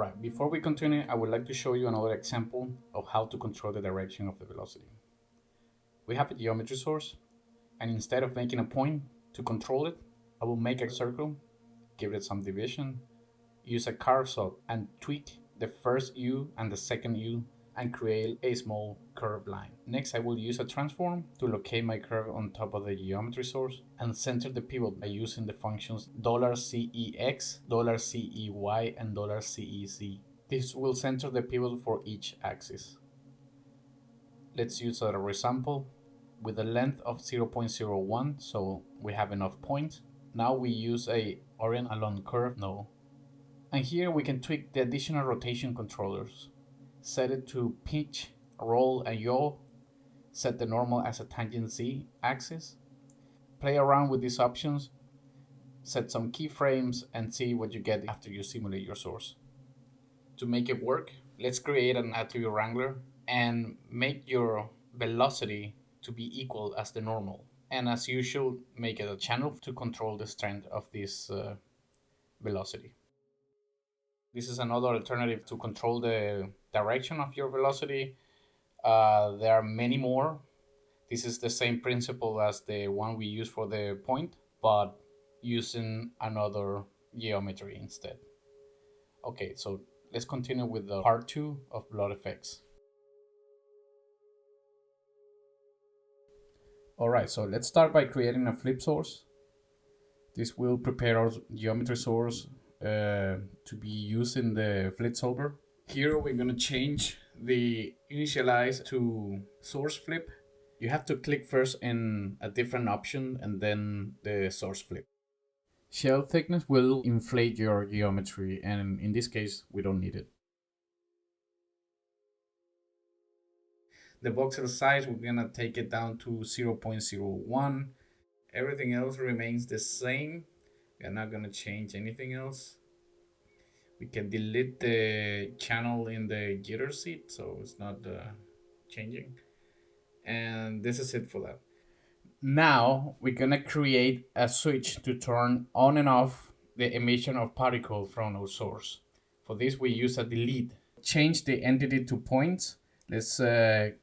Alright, before we continue, I would like to show you another example of how to control the direction of the velocity. We have a geometry source, and instead of making a point to control it, I will make a circle, give it some division, use a curve saw and tweak the first U and the second U and create a small curved line. Next, I will use a transform to locate my curve on top of the geometry source and center the pivot by using the functions $CEX, $CEY, and $CEZ. This will center the pivot for each axis. Let's use a resample with a length of 0.01, so we have enough points. Now we use a orient along curve node. And here we can tweak the additional rotation controllers. Set it to pitch, roll, and yaw. Set the normal as a tangent Z axis. Play around with these options. Set some keyframes and see what you get after you simulate your source. To make it work, let's create an attribute wrangler and make your velocity to be equal as the normal. And as usual, make it a channel to control the strength of this velocity. This is another alternative to control the direction of your velocity. There are many more. This is the same principle as the one we use for the point, but using another geometry instead. Okay, so let's continue with the part 2 of blood effects. Alright, so let's start by creating a flip source. This will prepare our geometry source to be used in the flip solver. Here we're going to change the initialize to source flip. You have to click first in a different option and then the source flip. Shell thickness will inflate your geometry, and in this case we don't need it. The voxel size, we're going to take it down to 0.01. Everything else remains the same. We're not going to change anything else. We can delete the channel in the jitter seat, so it's not changing. And this is it for that. Now we're going to create a switch to turn on and off the emission of particles from our source. For this we use a delete. Change the entity to points. Let's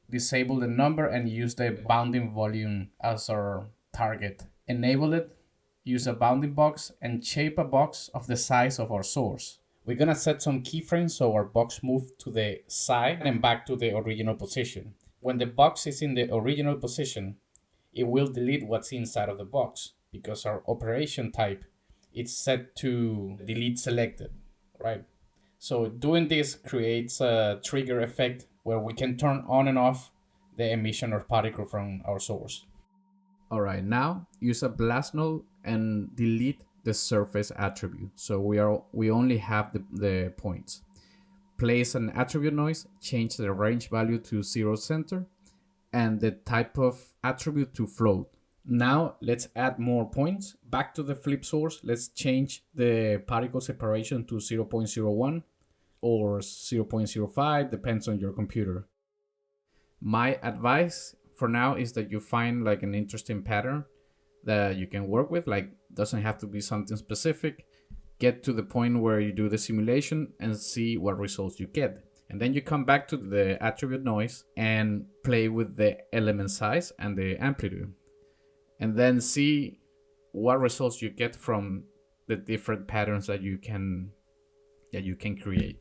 disable the number and use the bounding volume as our target. Enable it, use a bounding box, and shape a box of the size of our source. We're gonna set some keyframes so our box moves to the side and back to the original position. When the box is in the original position, it will delete what's inside of the box because our operation type is set to delete selected, right? So doing this creates a trigger effect where we can turn on and off the emission of particle from our source. Alright, now use a blast node and delete the surface attribute. So we only have the points. Place an attribute noise, change the range value to 0 center, and the type of attribute to float. Now let's add more points. Back to the flip source, let's change the particle separation to 0.01 or 0.05, depends on your computer. My advice for now is that you find like an interesting pattern that you can work with, like doesn't have to be something specific. Get to the point where you do the simulation and see what results you get. And then you come back to the attribute noise and play with the element size and the amplitude. And then see what results you get from the different patterns that you can create.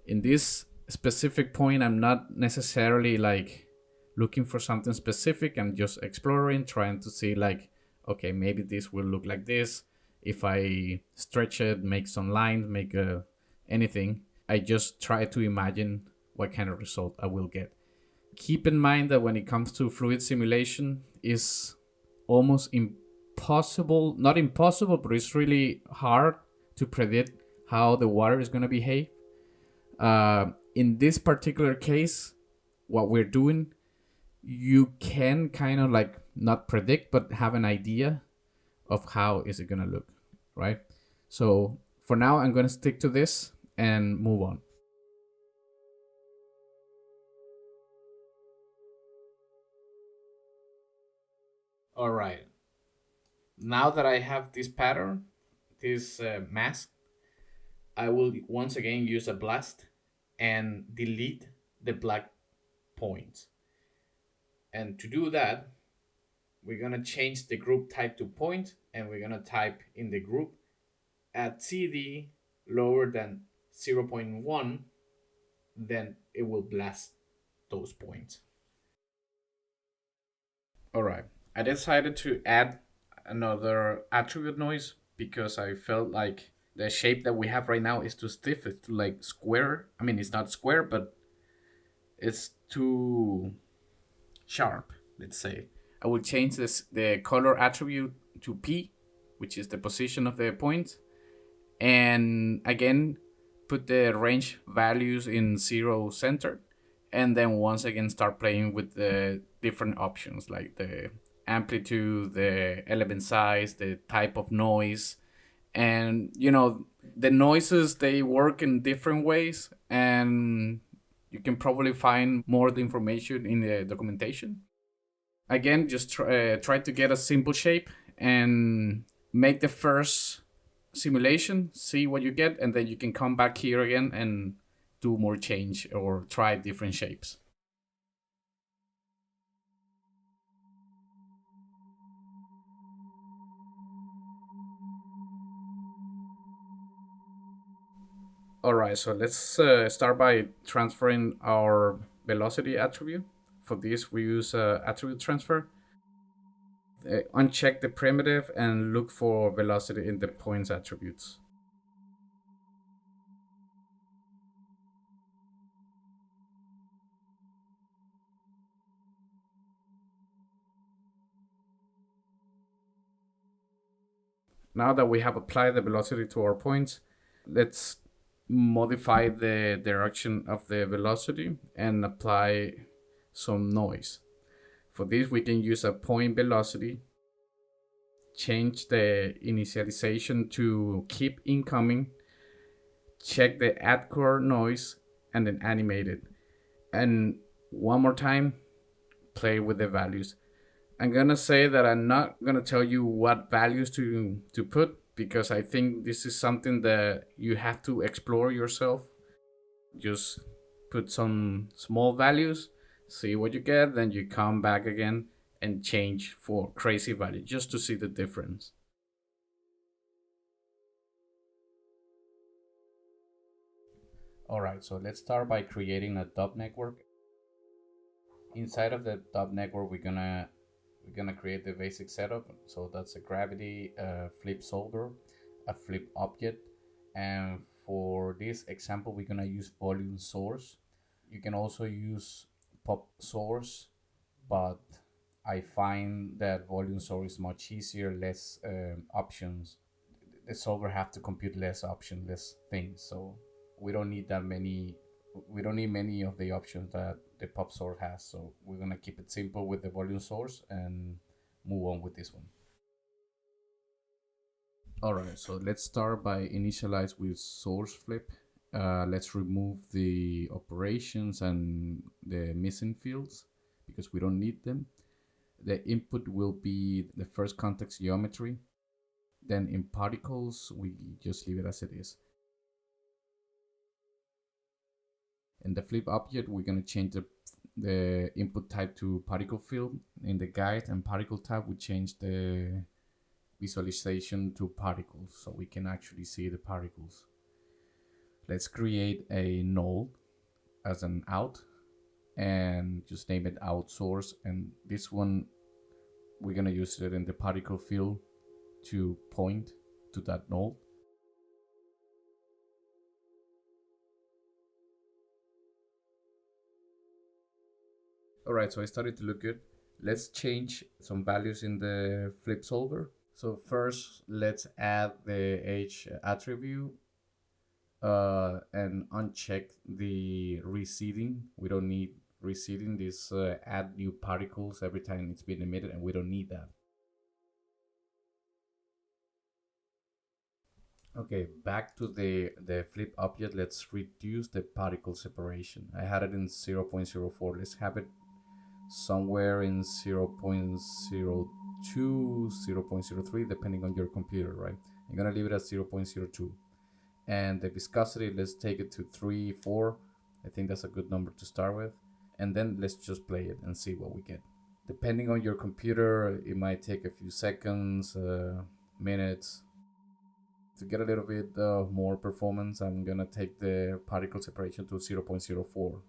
In this specific point, I'm not necessarily like looking for something specific. I'm just exploring, trying to see like, okay, maybe this will look like this. If I stretch it, make some lines, make anything, I just try to imagine what kind of result I will get. Keep in mind that when it comes to fluid simulation, it's almost impossible, not impossible, but it's really hard to predict how the water is going to behave. In this particular case, what we're doing, you can kind of like not predict, but have an idea of how is it going to look, right? So for now, I'm going to stick to this and move on. All right. Now that I have this pattern, this mask, I will once again use a blast and delete the black points. And to do that, we're gonna change the group type to point, and we're gonna type in the group at CD lower than 0.1, then it will blast those points. All right. I decided to add another attribute noise because I felt like the shape that we have right now is too stiff. It's too like square. I mean, it's not square, but it's too sharp, let's say. I will change the color attribute to P, which is the position of the point. And again, put the range values in 0 center. And then once again, start playing with the different options like the amplitude, the element size, the type of noise. And, the noises, they work in different ways. And you can probably find more of the information in the documentation. Again, just try to get a simple shape and make the first simulation, see what you get, and then you can come back here again and do more change or try different shapes. All right, so let's start by transferring our velocity attribute. For this, we use attribute transfer. Uncheck the primitive and look for velocity in the points attributes. Now that we have applied the velocity to our points, let's modify the direction of the velocity and apply some noise. For this, we can use a point velocity, change the initialization to keep incoming, check the add core noise, and then animate it. And one more time, play with the values. I'm gonna say that I'm not gonna tell you what values to put because I think this is something that you have to explore yourself. Just put some small values, see what you get, then you come back again and change for crazy value just to see the difference. All right, so let's start by creating a dub network. Inside of the dub network, we're gonna create the basic setup. So that's a gravity, flip solver, a flip object, and for this example, we're gonna use volume source. You can also use pop source, but I find that volume source is much easier, less options. The solver have to compute less options, less things. So we don't need that many. We don't need many of the options that the pop source has. So we're gonna keep it simple with the volume source and move on with this one. All right, so let's start by initialize with source flip. Let's remove the operations and the missing fields because we don't need them. The input will be the first context geometry. Then in particles, we just leave it as it is. In the flip object, we're going to change the input type to particle field. In the guide and particle tab, we change the visualization to particles so we can actually see the particles. Let's create a null as an out and just name it out source. And this one, we're going to use it in the particle field to point to that null. All right, so it started to look good. Let's change some values in the flip solver. So first, let's add the H attribute and uncheck the reseeding. We don't need reseeding. This add new particles every time it's being emitted, and we don't need that. Okay, back to the flip object. Let's reduce the particle separation. I had it in 0.04. Let's have it somewhere in 0.02, 0.03, depending on your computer, right? I'm gonna leave it at 0.02. And the viscosity, let's take it to 3, 4. I think that's a good number to start with. And then let's just play it and see what we get. Depending on your computer, it might take a few seconds, minutes. To get a little bit more performance, I'm gonna take the particle separation to 0.04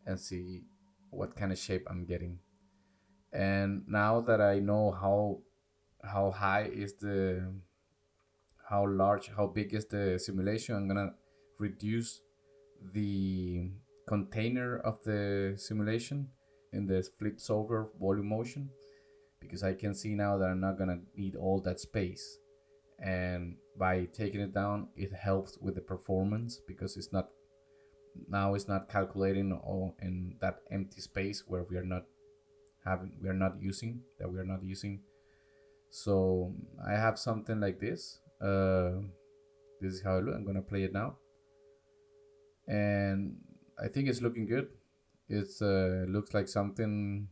and see what kind of shape I'm getting. And now that I know how high is the how large, how big is the simulation, I'm gonna reduce the container of the simulation in the flips over volume motion, because I can see now that I'm not gonna need all that space. And by taking it down, it helps with the performance, because it's not calculating all in that empty space where we are not using. So I have something like this. This is how it looks. I'm gonna play it now, and I think it's looking good. It's looks like something,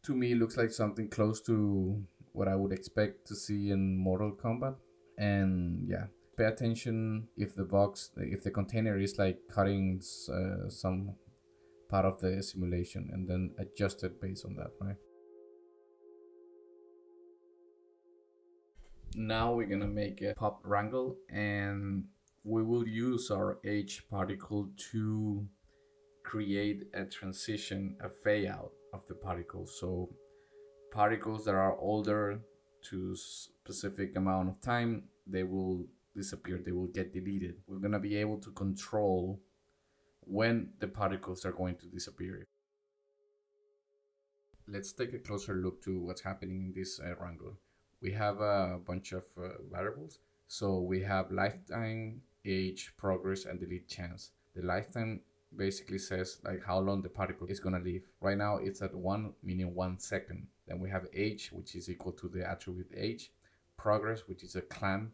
to me, looks like something close to what I would expect to see in Mortal Kombat. And yeah, pay attention if the container is like cutting some part of the simulation, and then adjust it based on that, right? Now we're gonna make a pop wrangle, and we will use our H particle to create a transition, a fade out of the particles. So particles that are older to specific amount of time, they will disappear, they will get deleted. We're gonna be able to control when the particles are going to disappear. Let's take a closer look to what's happening in this wrangle. We have a bunch of variables. So we have lifetime, age, progress, and delete chance. The lifetime basically says like how long the particle is gonna live. Right now it's at 1, meaning 1 second. Then we have age, which is equal to the attribute age. Progress, which is a clamp,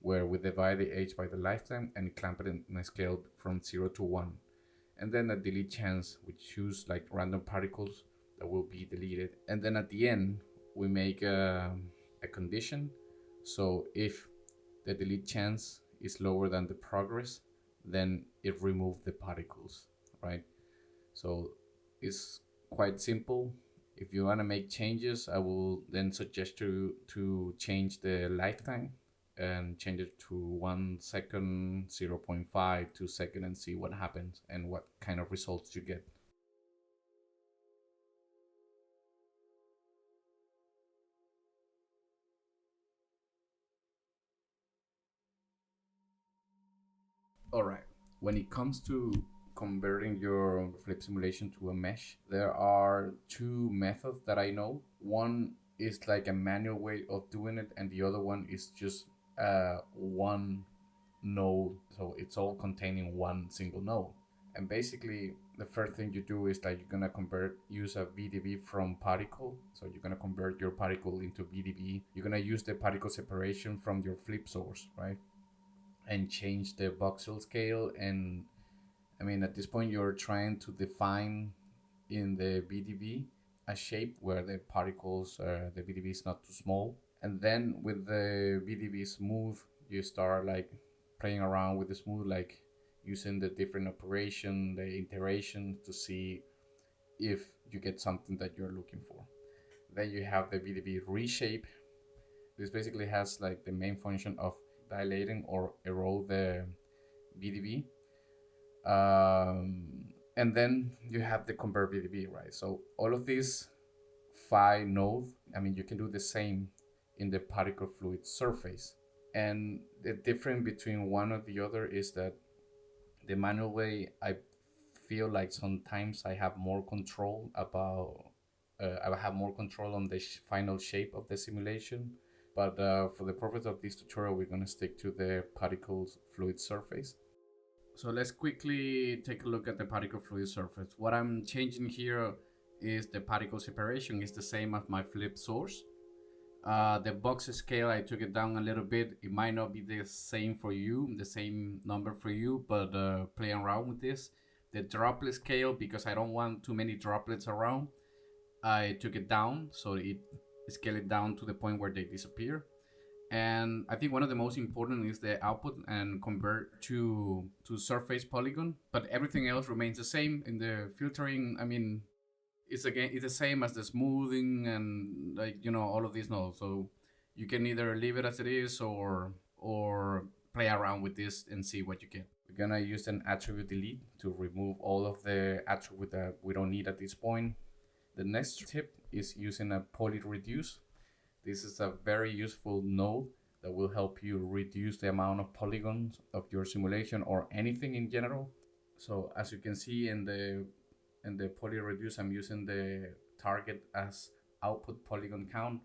where we divide the age by the lifetime and clamp it in a scale from 0 to 1. And then a delete chance, which choose like random particles that will be deleted. And then at the end, we make a condition. So if the delete chance is lower than the progress, then it removes the particles, right? So it's quite simple. If you want to make changes, I will then suggest to change the lifetime and change it to 1 second, 0.5, 2 seconds, and see what happens and what kind of results you get. All right. When it comes to converting your flip simulation to a mesh, there are two methods that I know. One is like a manual way of doing it, and the other one is just one node. So it's all containing one single node. And basically, the first thing you do is that you're gonna use a VDB from particle. So you're gonna convert your particle into VDB. You're gonna use the particle separation from your flip source, right? And change the voxel scale. And I mean, at this point, you're trying to define in the VDB a shape where the particles, the VDB is not too small. And then with the VDB smooth, you start like playing around with the smooth, like using the different operation, the iteration to see if you get something that you're looking for. Then you have the VDB reshape. This basically has like the main function of dilating or erode the VDB. And then you have the convert VDB, right? So all of these 5 nodes, I mean, you can do the same in the particle fluid surface. And the difference between one or the other is that the manual way, I feel like sometimes I have more control about, I have more control on the final shape of the simulation. But for the purpose of this tutorial, we're gonna stick to the particle fluid surface. So let's quickly take a look at the particle fluid surface. What I'm changing here is the particle separation is the same as my flip source. The box scale, I took it down a little bit. It might not be the same for you, the same number for you, but playing around with this. The droplet scale, because I don't want too many droplets around, I took it down, so it scaled it down to the point where they disappear. And I think one of the most important is the output and convert to surface polygon, but everything else remains the same in the filtering. I mean, it's the same as the smoothing and like all of these nodes. So you can either leave it as it is or play around with this and see what you get. We're gonna use an attribute delete to remove all of the attribute that we don't need at this point. The next tip is using a poly reduce. This is a very useful node that will help you reduce the amount of polygons of your simulation or anything in general. So as you can see in the poly reduce, I'm using the target as output polygon count,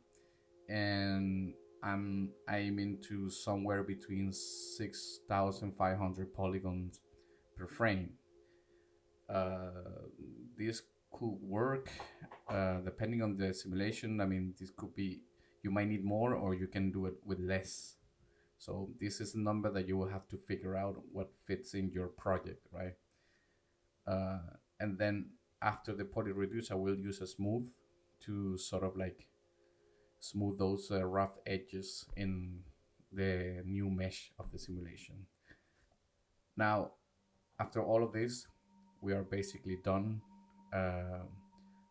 and I'm aiming to somewhere between 6,500 polygons per frame. This could work depending on the simulation. I mean, this could be, you might need more or you can do it with less. So this is a number that you will have to figure out what fits in your project, right? And then after the poly reduce, I will use a smooth to sort of like smooth those rough edges in the new mesh of the simulation. Now, after all of this, we are basically done.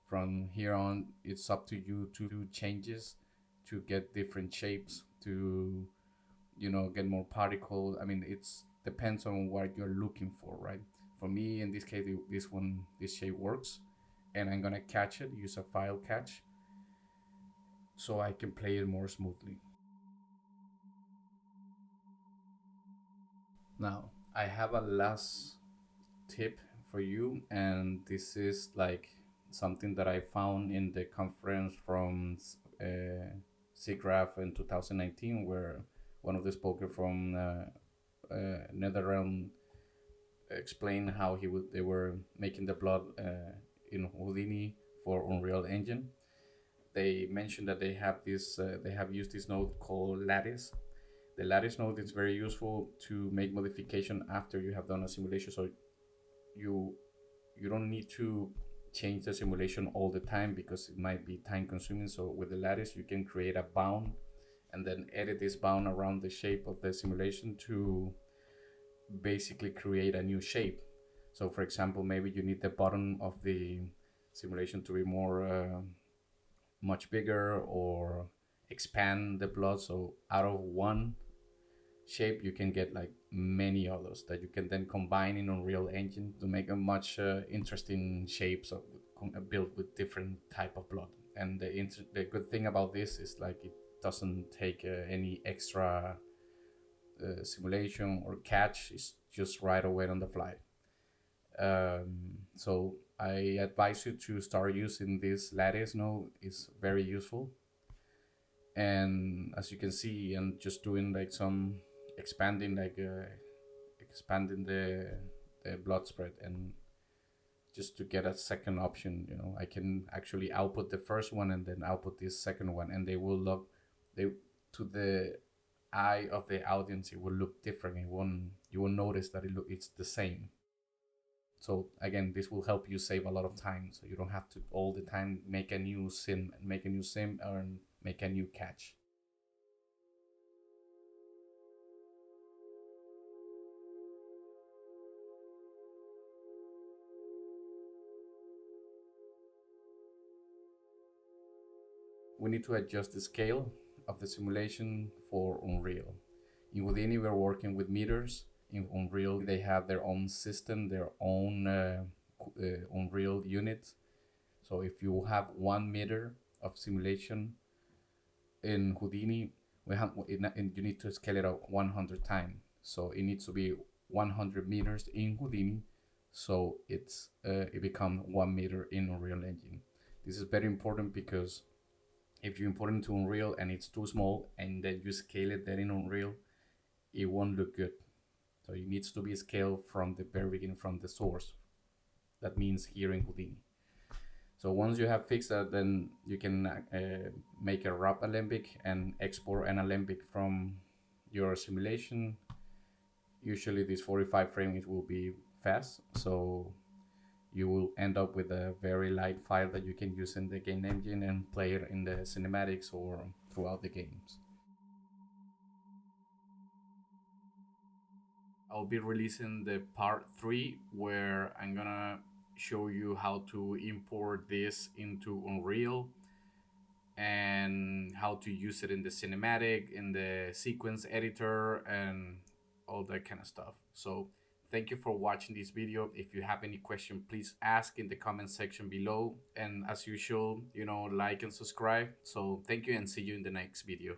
From here on, it's up to you to do changes to get different shapes, to get more particles. I mean, it's depends on what you're looking for, right? For me, in this case, this shape works, and I'm gonna catch it, use a file catch, so I can play it more smoothly. Now, I have a last tip for you, and this is like something that I found in the conference from SIGGRAPH in 2019, where one of the speakers from Netherlands explained how they were making the blood in Houdini for Unreal Engine. They mentioned that they have used this node called LATTICE. The LATTICE node is very useful to make modification after you have done a simulation. So you don't need to change the simulation all the time because it might be time consuming. So with the LATTICE, you can create a bound and then edit this bound around the shape of the simulation to basically create a new shape. So for example, maybe you need the bottom of the simulation to be more much bigger, or expand the blood. So out of one shape you can get like many others that you can then combine in Unreal Engine to make a much interesting shapes of built with different type of blood. And the good thing about this is like it doesn't take any extra simulation or catch. It's just right away on the fly. So I advise you to start using this LATTICE node. It's very useful. And as you can see, and just doing like some expanding the blood spread, and just to get a second option, I can actually output the first one and then output this second one, and they will look, to the eye of the audience, it will look different. You will notice that it's the same. So again, this will help you save a lot of time, so you don't have to all the time make a new sim or make a new catch. We need to adjust the scale of the simulation for Unreal. In Houdini, we're working with meters. In Unreal, they have their own system, their own Unreal units. So if you have 1 meter of simulation in Houdini, you need to scale it up 100 times. So it needs to be 100 meters in Houdini, so it becomes 1 meter in Unreal Engine. This is very important because if you import it into Unreal and it's too small and then you scale it then in Unreal, it won't look good. So it needs to be scaled from the very beginning, from the source. That means here in Houdini. So once you have fixed that, then you can make a wrap alembic and export an alembic from your simulation. Usually these 45 frames will be fast, so you will end up with a very light file that you can use in the game engine and play it in the cinematics or throughout the games. I'll be releasing the part 3 where I'm gonna show you how to import this into Unreal and how to use it in the cinematic, in the sequence editor, and all that kind of stuff. So thank you for watching this video. If you have any question, please ask in the comment section below. And as usual, like and subscribe. So thank you and see you in the next video.